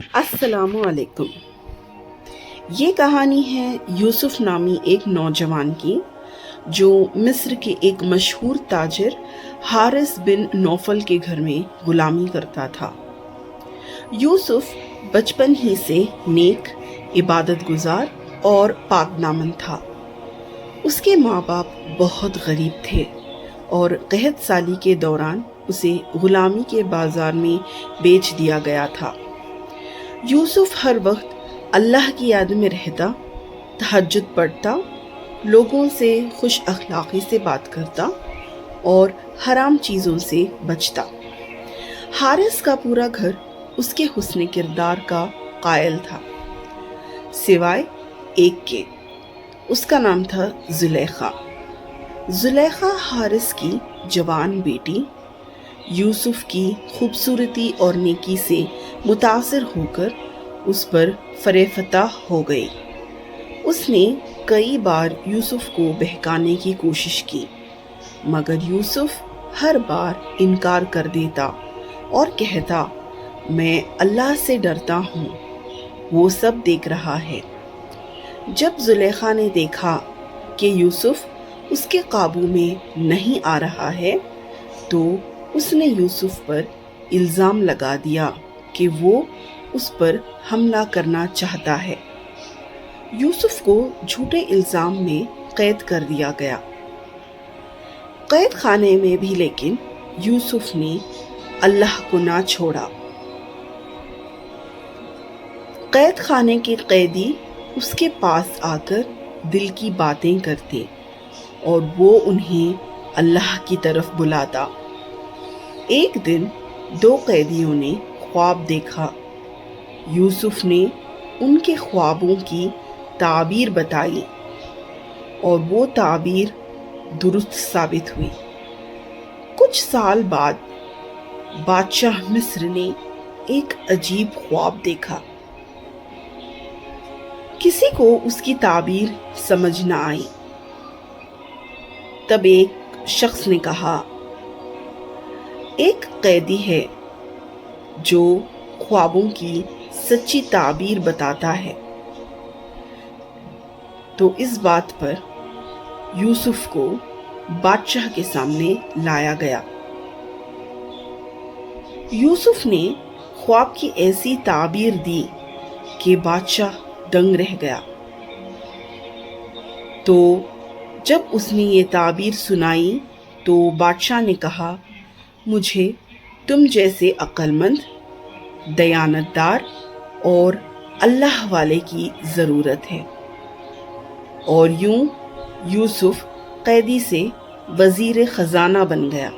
السلام علیکم۔ یہ کہانی ہے یوسف نامی ایک نوجوان کی جو مصر کے ایک مشہور تاجر حارث بن نوفل کے گھر میں غلامی کرتا تھا۔ یوسف بچپن ہی سے نیک، عبادت گزار اور پاک دامن تھا۔ اس کے ماں باپ بہت غریب تھے اور قحط سالی کے دوران اسے غلامی کے بازار میں بیچ دیا گیا تھا۔ یوسف ہر وقت اللہ کی یاد میں رہتا، تہجد پڑھتا، لوگوں سے خوش اخلاقی سے بات کرتا اور حرام چیزوں سے بچتا۔ حارث کا پورا گھر اس کے حسن کردار کا قائل تھا، سوائے ایک کے۔ اس کا نام تھا زلیخا۔ زلیخا حارث کی جوان بیٹی یوسف کی خوبصورتی اور نیکی سے متاثر ہو کر اس پر فریفتہ ہو گئی۔ اس نے کئی بار یوسف کو بہکانے کی کوشش کی، مگر یوسف ہر بار انکار کر دیتا اور کہتا، میں اللہ سے ڈرتا ہوں، وہ سب دیکھ رہا ہے۔ جب زلیخا نے دیکھا کہ یوسف اس کے قابو میں نہیں آ رہا ہے تو اس نے یوسف پر الزام لگا دیا کہ وہ اس پر حملہ کرنا چاہتا ہے۔ یوسف کو جھوٹے الزام میں قید کر دیا گیا۔ قید خانے میں بھی لیکن یوسف نے اللہ کو نہ چھوڑا۔ قید خانے کے قیدی اس کے پاس آ کر دل کی باتیں کرتے اور وہ انہیں اللہ کی طرف بلاتا۔ ایک دن 2 قیدیوں نے خواب دیکھا۔ یوسف نے ان کے خوابوں کی تعبیر بتائی اور وہ تعبیر درست ثابت ہوئی۔ کچھ سال بعد بادشاہ مصر نے ایک عجیب خواب دیکھا۔ کسی کو اس کی تعبیر سمجھ نہ آئی۔ تب ایک شخص نے کہا، ایک قیدی ہے جو خوابوں کی سچی تعبیر بتاتا ہے۔ تو اس بات پر یوسف کو بادشاہ کے سامنے لایا گیا۔ یوسف نے خواب کی ایسی تعبیر دی کہ بادشاہ دنگ رہ گیا۔ تو جب اس نے یہ تعبیر سنائی تو بادشاہ نے کہا، مجھے تم جیسے عقل مند، دیانتدار اور اللہ والے کی ضرورت ہے۔ اور یوں یوسف قیدی سے وزیر خزانہ بن گیا۔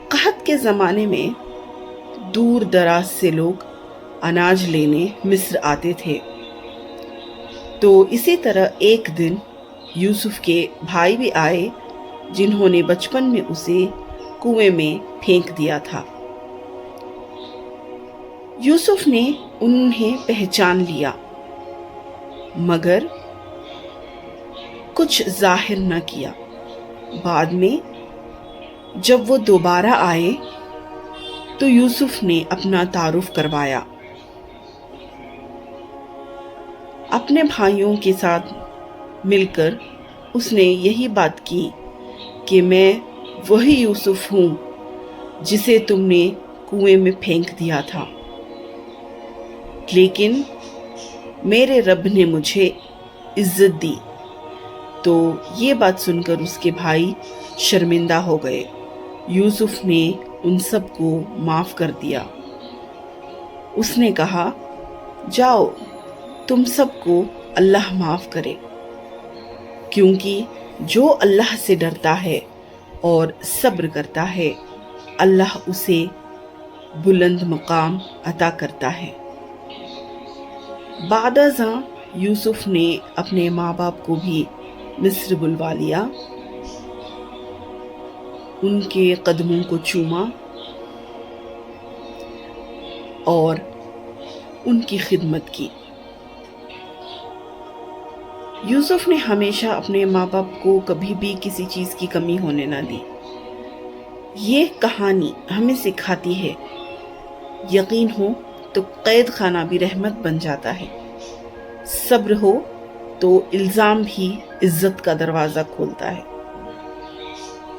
قحط کے زمانے میں دور دراز سے لوگ اناج لینے مصر آتے تھے۔ تو اسی طرح ایک دن یوسف کے بھائی بھی آئے جنہوں نے بچپن میں اسے کنویں میں پھینک دیا تھا۔ یوسف نے انہیں پہچان لیا مگر کچھ ظاہر نہ کیا۔ بعد میں جب وہ دوبارہ آئے تو یوسف نے اپنا تعارف کروایا۔ اپنے بھائیوں کے ساتھ مل کر اس نے یہی بات کی کہ میں وہی یوسف ہوں جسے تم نے کنویں میں پھینک دیا تھا، لیکن میرے رب نے مجھے عزت دی۔ تو یہ بات سن کر اس کے بھائی شرمندہ ہو گئے۔ یوسف نے ان سب کو معاف کر دیا۔ اس نے کہا، جاؤ تم سب کو اللہ معاف کرے، کیونکہ جو اللہ سے ڈرتا ہے اور صبر کرتا ہے اللہ اسے بلند مقام عطا کرتا ہے۔ بعد ازاں یوسف نے اپنے ماں باپ کو بھی مصر بلوا لیا، ان کے قدموں کو چوما اور ان کی خدمت کی۔ یوسف نے ہمیشہ اپنے ماں باپ کو کبھی بھی کسی چیز کی کمی ہونے نہ دی۔ یہ کہانی ہمیں سکھاتی ہے، یقین ہو تو قید خانہ بھی رحمت بن جاتا ہے، صبر ہو تو الزام بھی عزت کا دروازہ کھولتا ہے،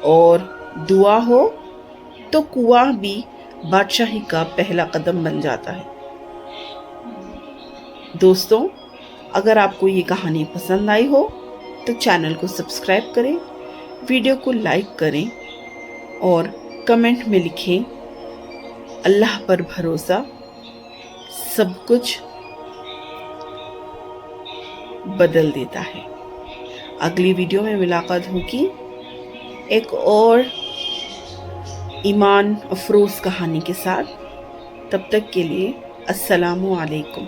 اور دعا ہو تو کنواں بھی بادشاہی کا پہلا قدم بن جاتا ہے۔ دوستوں، اگر آپ کو یہ کہانی پسند آئی ہو تو چینل کو سبسکرائب کریں، ویڈیو کو لائک کریں اور کمنٹ میں لکھیں اللہ پر بھروسہ، سب کچھ بدل دیتا ہے۔ اگلی ویڈیو میں ملاقات ہوگی ایک اور ایمان افروز کہانی کے ساتھ۔ تب تک کے لیے السلام علیکم۔